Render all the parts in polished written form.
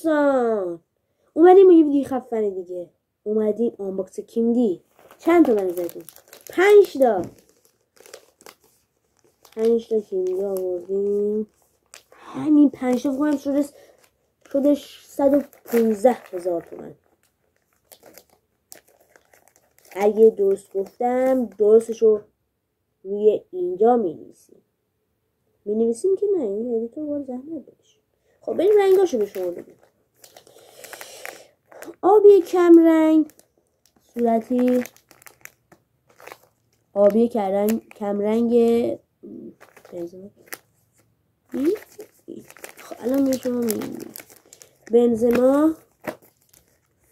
دوستان اومدیم یه ویدیو خفنه دیگه. اومدیم آنباکس کیمدی. چند تا من زدیم؟ 5 تا 5 تا کیمدی آوردیم. همین 5 تا بکنم شده 115,000 تومن. اگه درست گفتم درستشو روی اینجا می‌نویسیم که نه این ادیتور باید زحمت بکشه. خب بریم رنگاشو به شما بگیم. آبی کم رنگ، صورتی آبی کم رنگ خب الان به شما میگیم بنزما،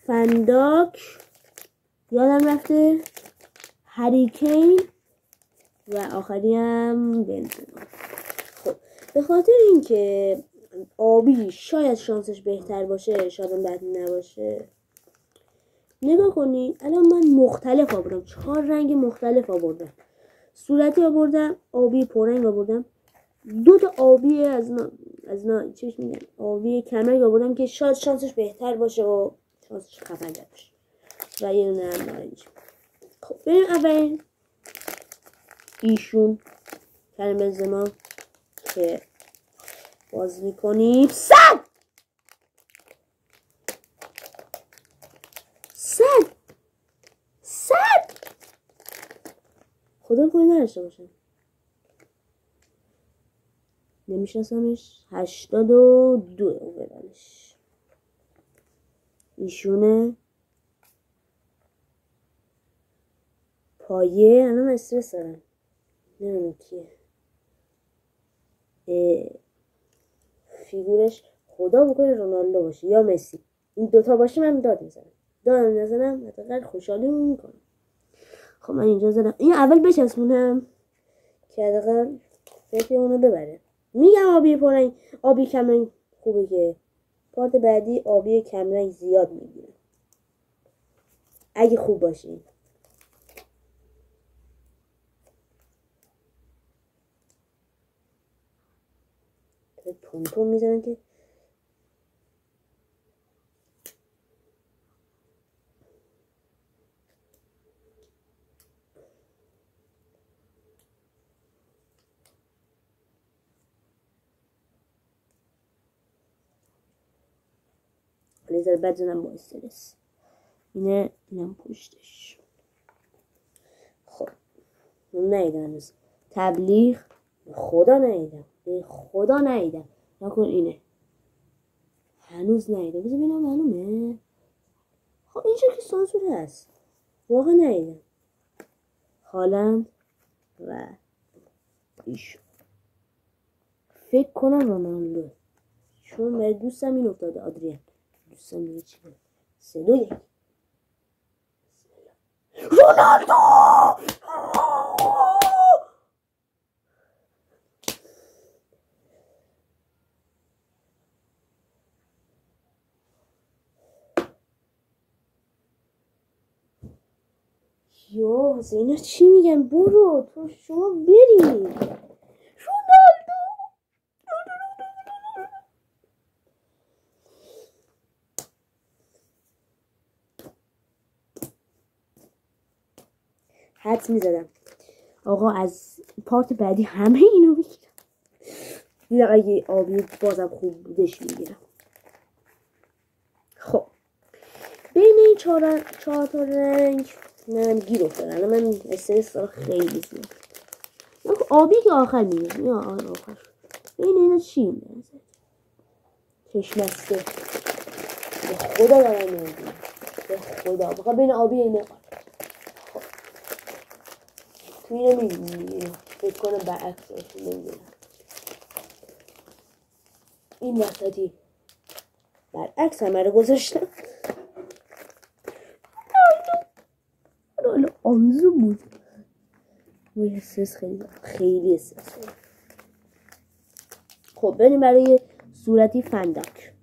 فنداک، یادم رفته، هریکین و آخری هم بنزما. خب به خاطر اینکه آبی شاید شانسش بهتر باشه، شاید بد نباشه، نگاه کنین الان من مختلف آوردم، 4 رنگ مختلف آوردم. صورتی آوردم، آبی پررنگ آوردم، 2 تا آبی از اینا چیش میگن آبی کمرنگ آوردم که شاید شانسش بهتر باشه و شانسش خفن‌تر باشه و یه دونه هم نارنجی. خب بریم اول ایشون کریم بنزما که باز میکنیم. صد خدا کنه نرشته باشه، نمیشناسمش. 82 اوورالش ایشونه. پایه الان استرس دارم نمیدونم کیه. فیگورش خدا بکنه رونالدو باشه یا مسی. این دوتا باشه من داد میزنم حداقل خوشحالی میکنم. خب من اینجا زدم این اول بچسبونم که حداقل فکر اونو ببره. میگم آبی پررنگ آبی کمرنگ خوبه که پارت بعدی آبی کمرنگ زیاد میگیره اگه خوب باشین. پونتون میزنن که لیزر بد زنم با استرس. اینم پشتش. خب نیدم تبلیغ خدا نیدم نکن اینه هنوز نیدم. بذار ببینم معلومه. خب اینجا که سانسور هست واقعا نیدم. هالند و ایشون فکر کنم رونالدو چون برای دوستم این افتاده. آدریان دوستم دیگه چیه 3-2-1 رونالدو. یا اینا چی میگن؟ برو تو شما برید. رونالدو حدس میزدم آقا از پارت بعدی همه اینو میگیرم. دیدم اگه آبی بازم خوب بودش میگیرم. خب بین این 4 تا رنگ من گیر افتادم. من استرس دارم خیلی زیاد. آبی که آخر میگیرم یا آخر بین اینا چی میگیرم؟ چشمسته به خدا دارم نمیدونم به خدا بخواه بین آبی اینه. خب تو اینو میگیرم فکر کنم برعکس باشه نمیدونم. این وسطی برعکس همه رو گذاشتم. آمزو بود. وی استرس خیلی استرس. خب بریم برای صورتی فندک.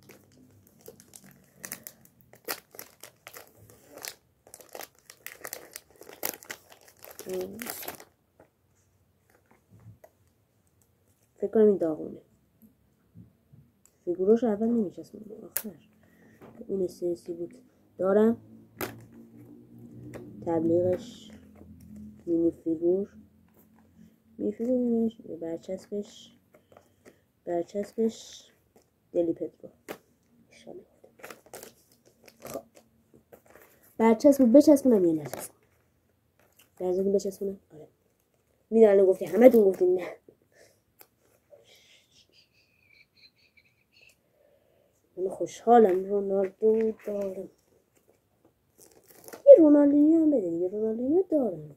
فکر کنم این داغونه. فیگوروش اول نمیچسبونه آخر اون استرسی بود دارم. تبلیغش مینی فیگور برچسبش دلی پدرو. خب برچسب بچسبونم یا نچسبونم؟ برزدون بچسبونم؟ آره میدونم گفتی همه تون گفتین نه. من خوشحالم رونالدو دارم. یه رونالدینیو هم بده دیگه. رونالدینیو دارم.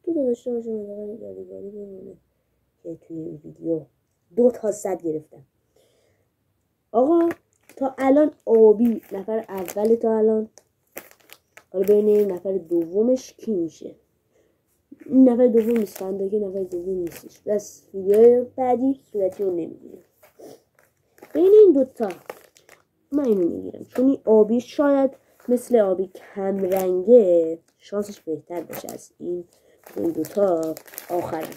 تو داشته باشه مداقل یادگاری بمونه که توی این ویدیو 2 تا 100 گرفتم. آقا تا الان آبی نفر اول تا الان. حالا ببینیم نفر دومش کی میشه. این نفر دوم نیست. فنداکه نفر دوم نیستش. بس ویدیو بعدی صورتی رو نمیگیرم. بین این دوتا من اینو میگیرم چون این آبی شاید مثل آبی کم رنگه شانسش بهتر باشه از این دوتا. آخرم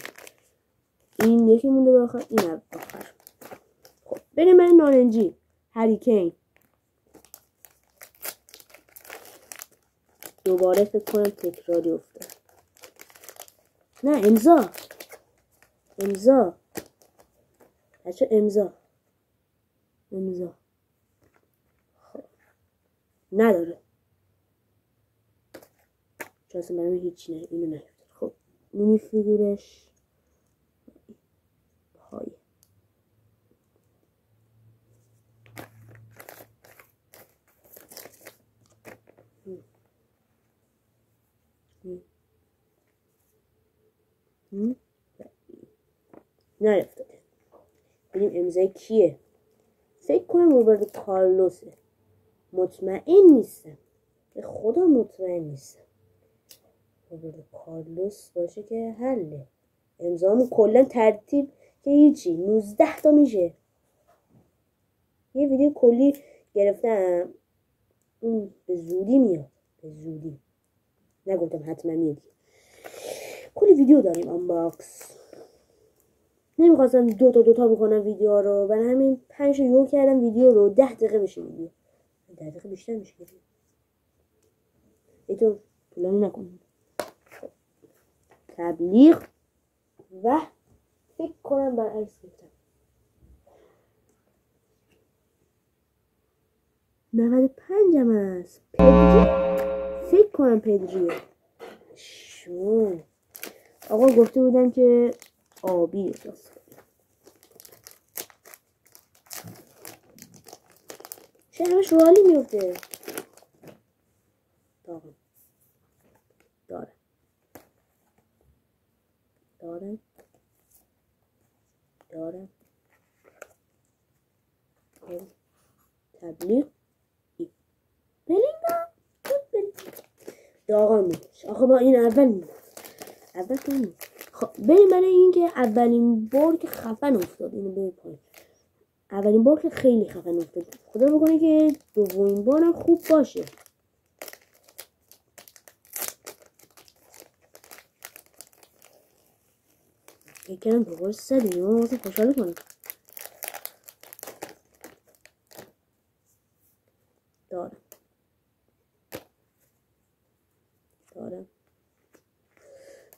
این یکی مونده به آخر. این آخر. خب بریم من نارنجی هری کین. دوباره فکر کنم تکراری افتاد. نه امضا بچه امضا خب نداره چون اصلا برای من هیچی نه. اینو نیفتاد. خب مینی فیگورش پایه. نیفتاده. بریم امضای کیه؟ فکر کنم روبرتو کارلوسه. مطمئن نیستم. به خدا مطمئن نیستم. روبرتو کارلوس باشه که حله. امضامون کلا ترتیب که هیچی 19 تا میشه. یه ویدیو کلی گرفتم اون به زودی میاد. به زودی نگفتم حتما میاد. کلی ویدیو داریم آنباکس. نمیخواستم دوتا بکنم ویدیو رو. برای همین 5 یو کردم ویدیو رو. 10 دقیقه بشه ویدیو. 10 دقیقه بیشتر میشه. ایتون طولانی نکنیم. تبلیغ و فکر کنم برعکس گفتم 95 هم هست. پدری فکر کنم پدریه. شون آقا گفته بودم که آبی احساس کنم. چه همش رو حالی میفته. دارم تبلیغ بلینگام داغم میشه. آخه با این اول کنیم. خب بریم برای این که اولین بار که خفن افتاد. اینو بریم پایین. اولین بار که خیلی خفن افتاد. خدا بکنه که دومین بارم خوب باشه. یکم دوباره 100 ما واسه خوشحال کنم. دارم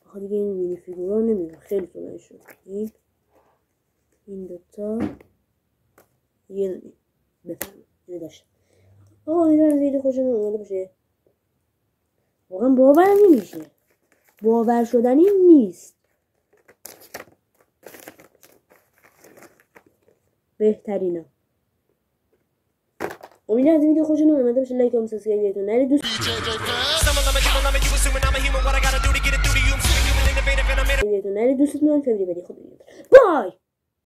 آخه دیگه این مینی فیگورا نمیدونم خیلی طولانی شد. این دوتا یه دونه بفرمایید. اینو داشتم. آقا امیدوارم از ویدیو خوشتون اومده باشه. واقعا باورم نمیشه. باور شدنی نیست. بهترینا. امیدوارم از ویدیو خوشتون اومده باشه. لایک و سابسکرایبتون نرید. دوستتون دارم. خیلی بدی. خدا. بای.